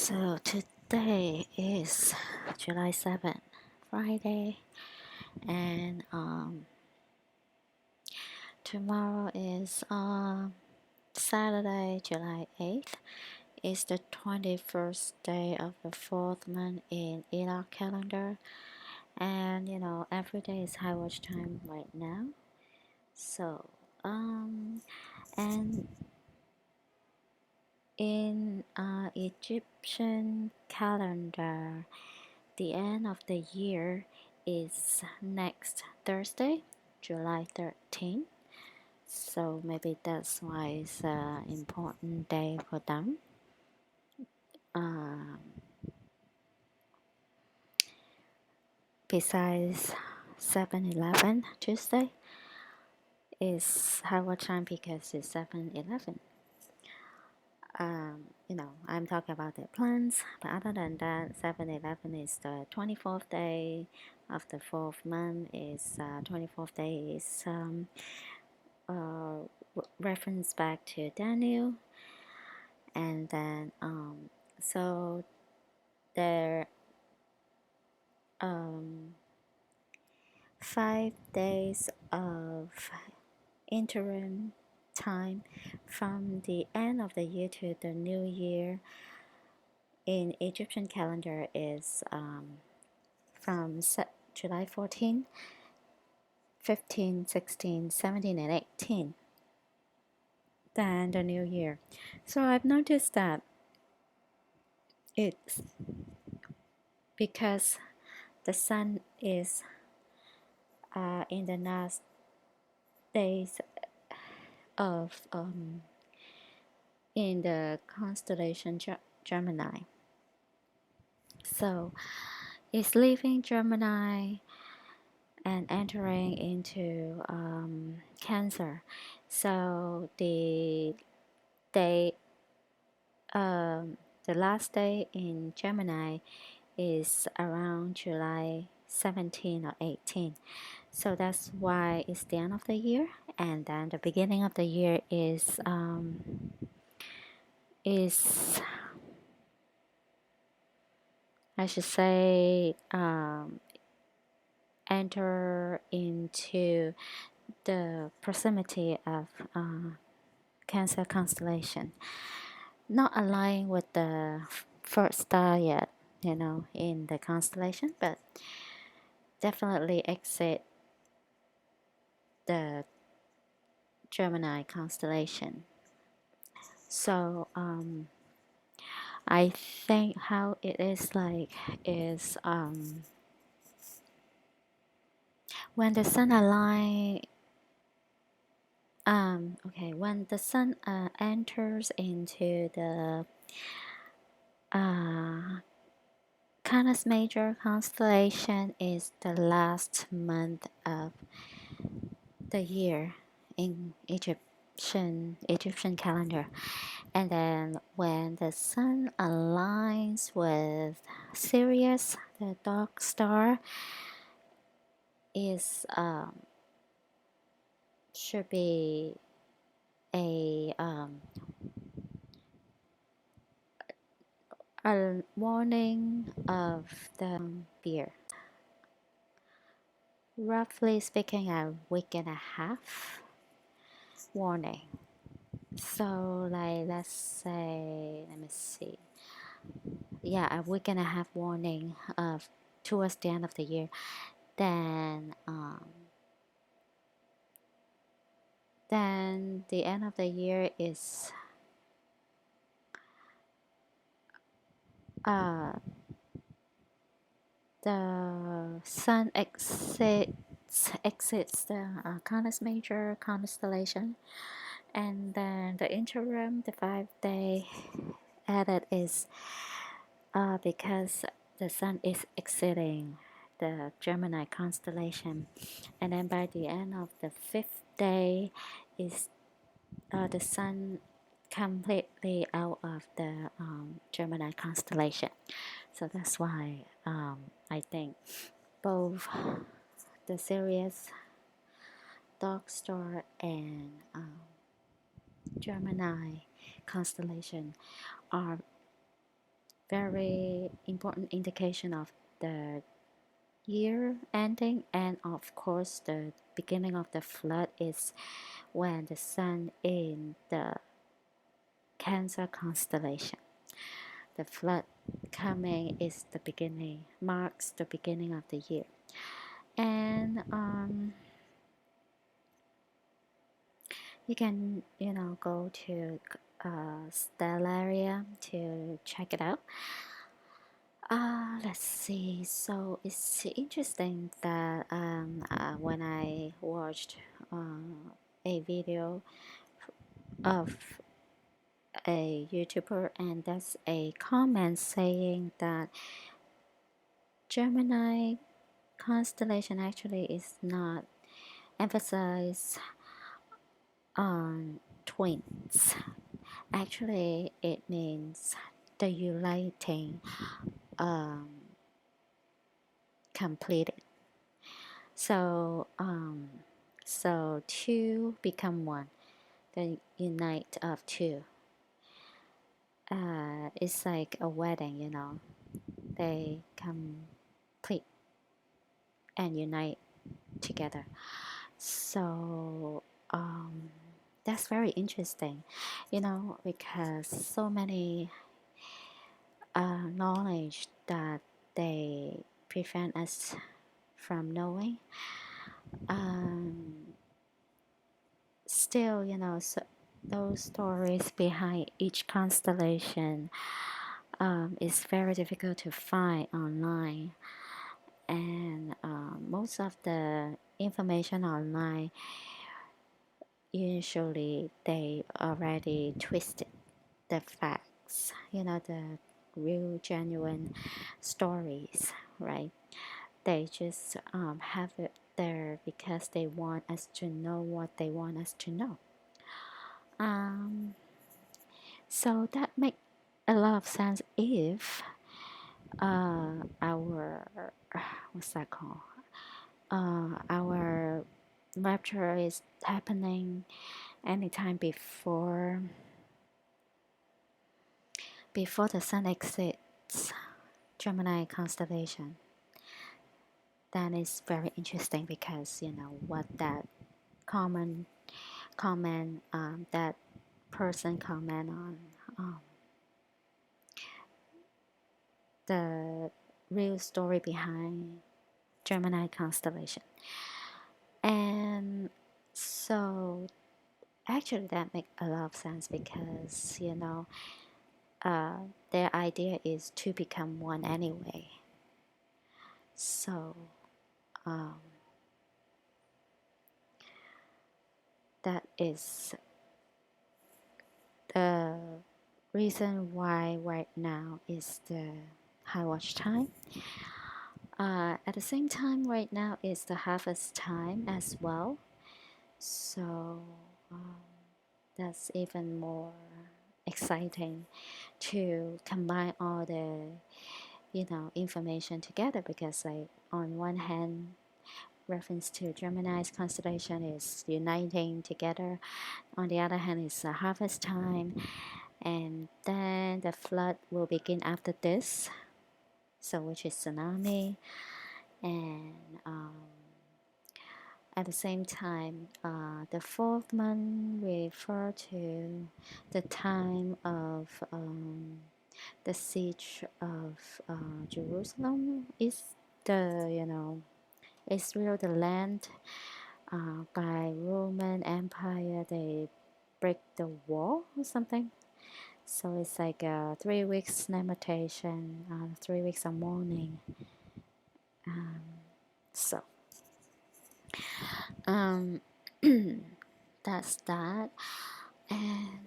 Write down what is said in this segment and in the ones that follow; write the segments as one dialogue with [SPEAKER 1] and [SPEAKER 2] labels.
[SPEAKER 1] So today is July 7th, Friday, and tomorrow is Saturday, July 8th. Is the 21st day of the fourth month in Enoch calendar, and every day is high watch time right now. So and in Egyptian calendar, the end of the year is next Thursday, July 13th. So maybe that's why it's an important day for them. Um, Besides 7-Eleven, Tuesday is Howard time because it's 7-Eleven. I'm talking about the plans, but other than that, 7-Eleven is the 24th day of the fourth month. Is 24th day is reference back to Daniel, and then so there 5 days of interim time from the end of the year to the new year in Egyptian calendar is from July 14, 15, 16, 17, and 18. Then the new year. So I've noticed that it's because the sun is in the last days of in the constellation Gemini. So it's leaving Gemini and entering into Cancer. So the day, the last day in Gemini is around July 17 or 18. So that's why it's the end of the year, and then the beginning of the year is I should say enter into the proximity of Cancer constellation, not aligning with the first star yet, in the constellation, but definitely exit the Gemini constellation. So I think how it is like is when the sun align when the sun enters into the Canis Major constellation is the last month of the year in Egyptian calendar, and then when the sun aligns with Sirius, the dog star, is should be a warning of the beer. Roughly speaking, a week and a half warning. So, like, let's say, let me see. Yeah, a week and a half warning of towards the end of the year. Then, the end of the year is the sun exits the Canis Major constellation, and then the interim, the 5 day added is because the sun is exiting the Gemini constellation, and then by the end of the 5th day is the sun completely out of the Gemini constellation. So that's why I think both the Sirius, Dog Star, and Gemini constellation are very important indication of the year ending, and of course the beginning of the flood is when the sun in the Cancer constellation. The flood coming is the beginning, marks the beginning of the year. And you can, go to Stellaria to check it out. Let's see. So it's interesting that when I watched a video of a YouTuber, and that's a comment saying that Gemini constellation actually is not emphasized on twins. Actually, it means the uniting completed. So so two become one. The unite of two. It's like a wedding, They complete and unite together. So that's very interesting, because so many knowledge that they prevent us from knowing. Still, so those stories behind each constellation is very difficult to find online, and most of the information online usually they already twisted the facts, the real genuine stories, right? They just have it there because they want us to know what they want us to know. So that makes a lot of sense if our what's that called? Our rapture is happening anytime before the sun exits Gemini constellation. That is very interesting because what that comment that person comment on the real story behind Gemini constellation. And so actually that makes a lot of sense because their idea is to become one anyway. So that is the reason why right now is the high watch time. At the same time, right now is the harvest time as well. So that's even more exciting to combine all the information together, because like on one hand reference to Gemini's constellation is uniting together, on the other hand is harvest time, and then the flood will begin after this, so which is tsunami. And at the same time, the fourth month refer to the time of the siege of Jerusalem. Is the Israel the land by Roman Empire? They break the wall or something. So it's like 3 weeks lamentation, 3 weeks of mourning. So that's that. And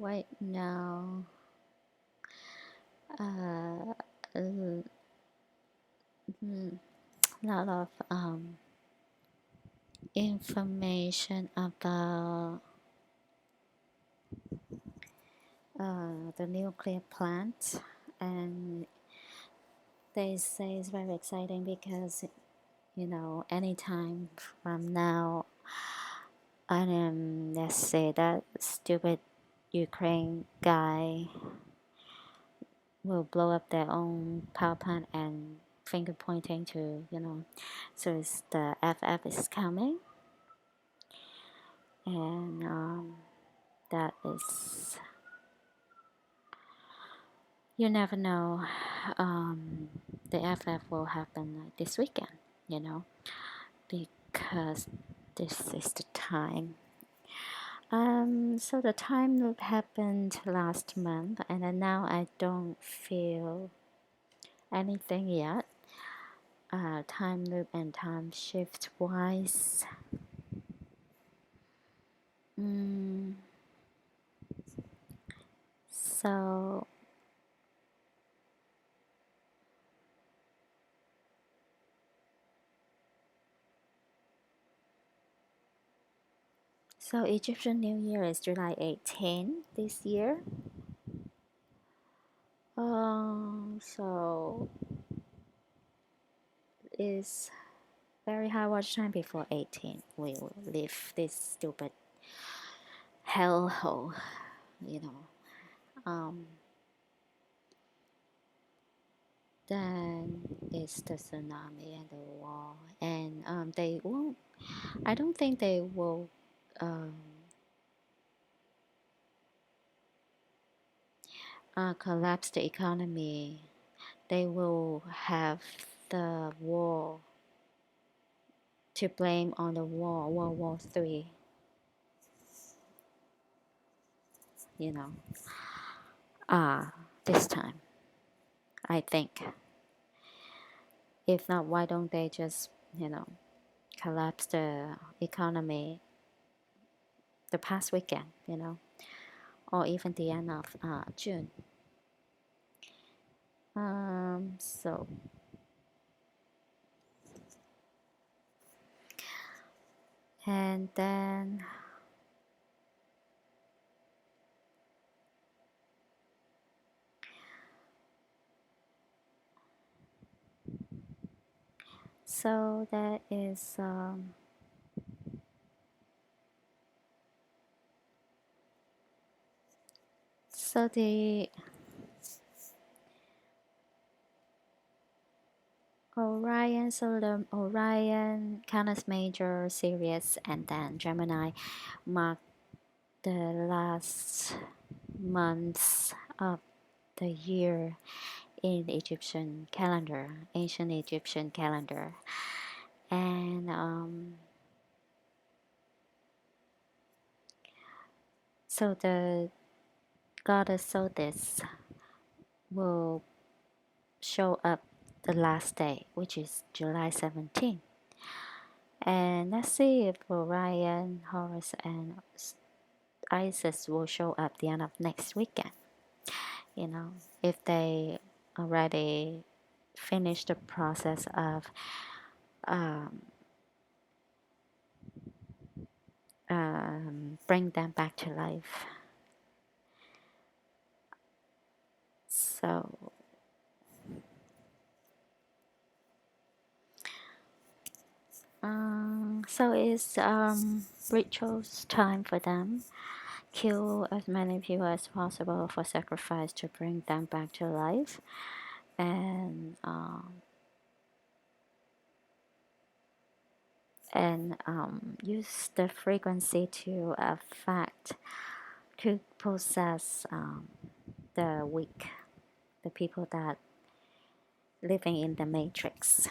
[SPEAKER 1] right now, a lot of information about the nuclear plant, and they say it's very exciting because anytime from now, and let's say that stupid Ukraine guy will blow up their own power plant and finger pointing to, so it's the FF is coming, and that is, you never know, the FF will happen like this weekend, because this is the time. So the time loop happened last month, and then now I don't feel anything yet. Time loop and time shift wise. Mm, so Egyptian New Year is July 18 this year. So it's very high watch time before 18. We will leave this stupid hellhole, you know. Then it's the tsunami and the war, and they won't. I don't think they will um, collapse the economy. They will have the war to blame on the war, World War III. You know, this time, I think. If not, why don't they just, collapse the economy the past weekend, or even the end of June? So and then so that is so the Orion, so the Orion, Canis Major, Sirius, and then Gemini mark the last months of the year in the Egyptian calendar, ancient Egyptian calendar. And so the goddess Sotis will show up the last day, which is July 17th. And let's see if Orion, Horus, and Isis will show up the end of next weekend. If they already finished the process of um, bring them back to life. So it's rituals time for them. Kill as many people as possible for sacrifice to bring them back to life, and use the frequency to affect, to possess the weak, the people that living in the matrix,